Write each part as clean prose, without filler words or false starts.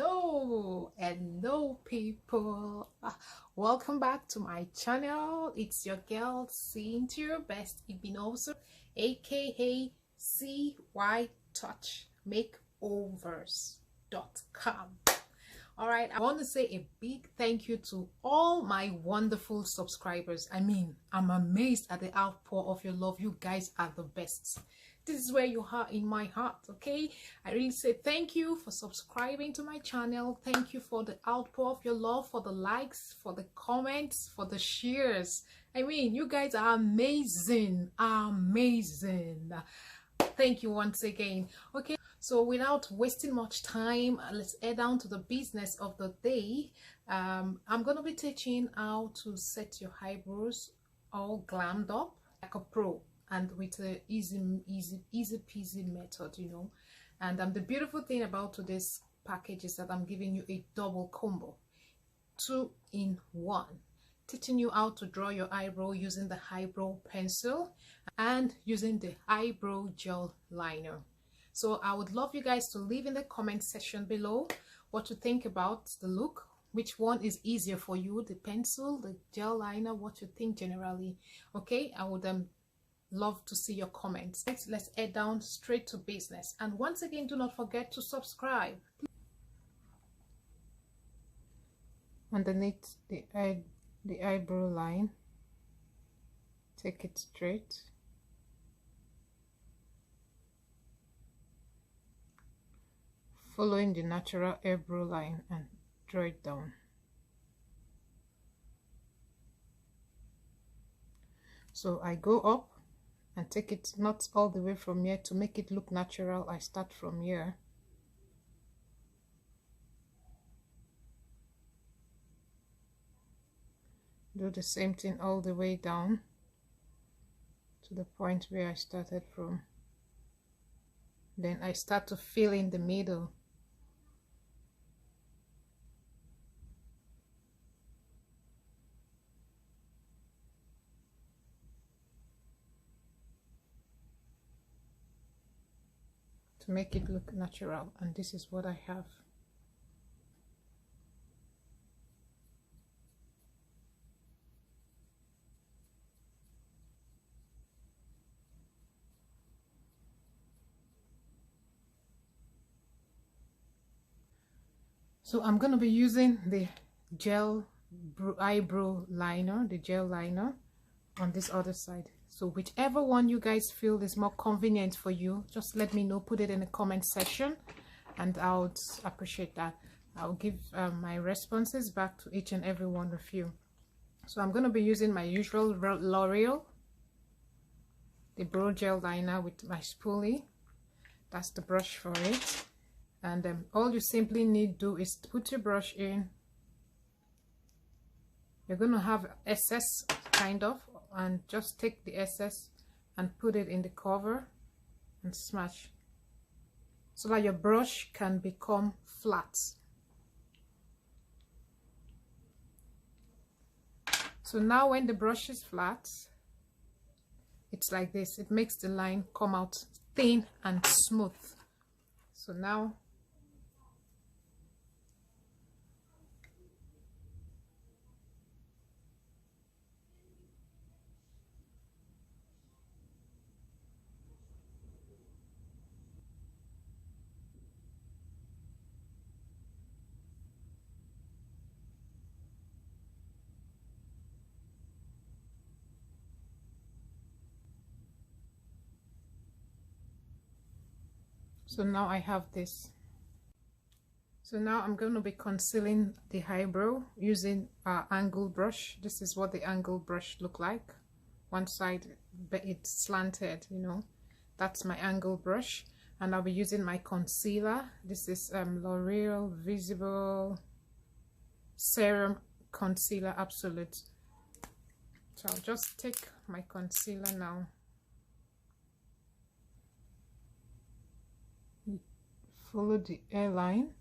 Hello people. Welcome back to my channel. It's your girl seeing to your best Ibinoso, aka CY Touch Makeovers.com. All right, I want to say a big thank you to all my wonderful subscribers. I mean, I'm amazed at the outpour of your love. You guys are the best. This is where you are in my heart. Okay, I really say thank you for subscribing to my channel. Thank you for the outpour of your love, for the likes, for the comments, for the shares. I mean, you guys are amazing. Thank you once again. Okay, so without wasting much time, let's head down to the business of the day. I'm gonna be teaching how to set your eyebrows all glammed up like a pro, and with a easy peasy method, you know. And the beautiful thing about today's package is that I'm giving you a double combo, 2 in 1, teaching you how to draw your eyebrow using the eyebrow pencil and using the eyebrow gel liner. So I would love you guys to leave in the comment section below what you think about the look, which one is easier for you, the pencil, the gel liner, what you think generally. Okay, I would love to see your comments. Let's head down straight to business. And once again, do not forget to subscribe. Underneath the eyebrow line, take it straight. Following the natural eyebrow line and draw it down. So I go up and take it not all the way from here to make it look natural. I start from here. Do the same thing all the way down to the point where I started from. Then I start to fill in the middle. To make it look natural, and this is what I have. So I'm going to be using the gel eyebrow liner, the gel liner on this other side. So whichever one you guys feel is more convenient for you, just let me know, put it in the comment section, and I would appreciate that. I'll give my responses back to each and every one of you. So I'm going to be using my usual Loreal, the brow gel liner with my spoolie. That's the brush for it. And all you simply need to do is put your brush in. You're going to have excess kind of, and just take the excess and put it in the cover and smash so that your brush can become flat. So now when the brush is flat, it's like this. It makes the line come out thin and smooth. So now I have this. So now I'm going to be concealing the eyebrow using angle brush. This is what the angle brush look like. One side, but it's slanted, you know. That's my angle brush, and I'll be using my concealer. This is L'Oreal Visible Serum Concealer Absolute. So I'll just take my concealer now. Follow the hairline.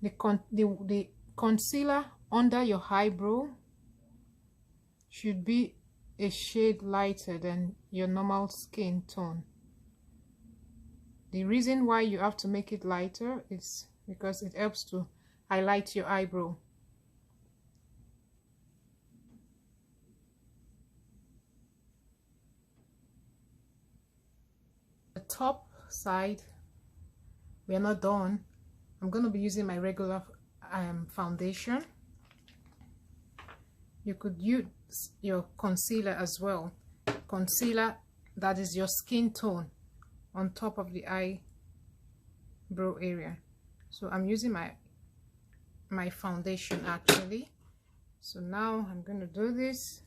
The concealer under your eyebrow should be a shade lighter than your normal skin tone. The reason why you have to make it lighter is because it helps to highlight your eyebrow. The top side, we are not done. I'm going to be using my regular foundation. You could use your concealer as well. Concealer that is your skin tone on top of the eyebrow area. So I'm using my foundation actually. So now I'm going to do this.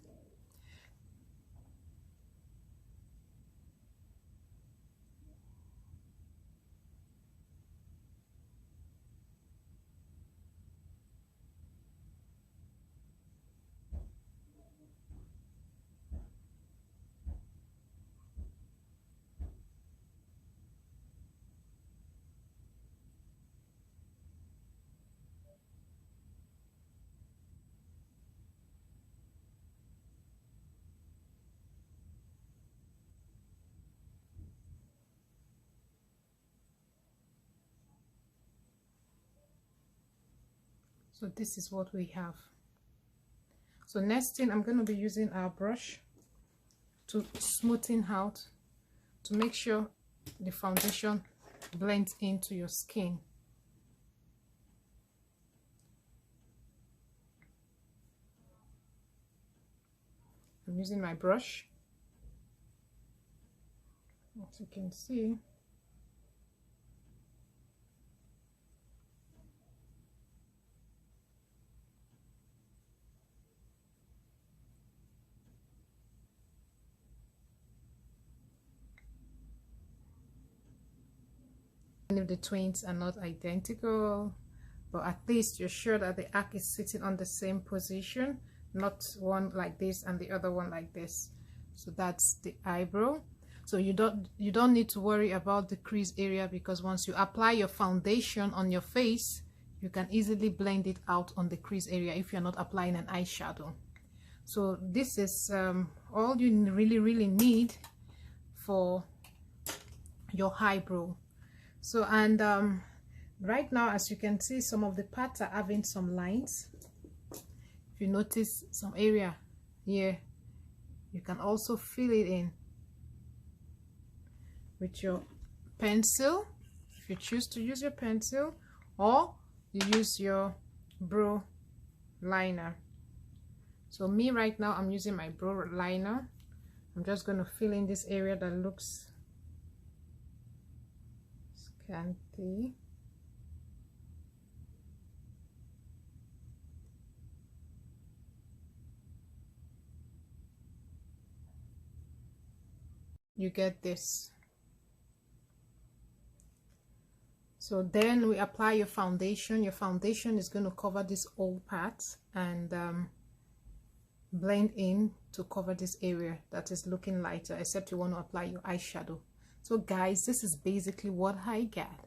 So this is what we have. So next thing, I'm going to be using our brush to smoothen out, to make sure the foundation blends into your skin. I'm using my brush, as you can see. If the twins are not identical, but at least you're sure that the arc is sitting on the same position, not one like this and the other one like this. So that's the eyebrow. So you don't need to worry about the crease area, because once you apply your foundation on your face, you can easily blend it out on the crease area if you're not applying an eyeshadow. So this is all you really need for your eyebrow. So, and right now, as you can see, some of the parts are having some lines. If you notice some area here, you can also fill it in with your pencil, if you choose to use your pencil, or you use your brow liner. So me right now, I'm using my brow liner. I'm just going to fill in this area that looks scanty. You get this. So then we apply your foundation. Your foundation is going to cover this whole part and blend in to cover this area that is looking lighter, except you want to apply your eyeshadow. So guys, this is basically what I got.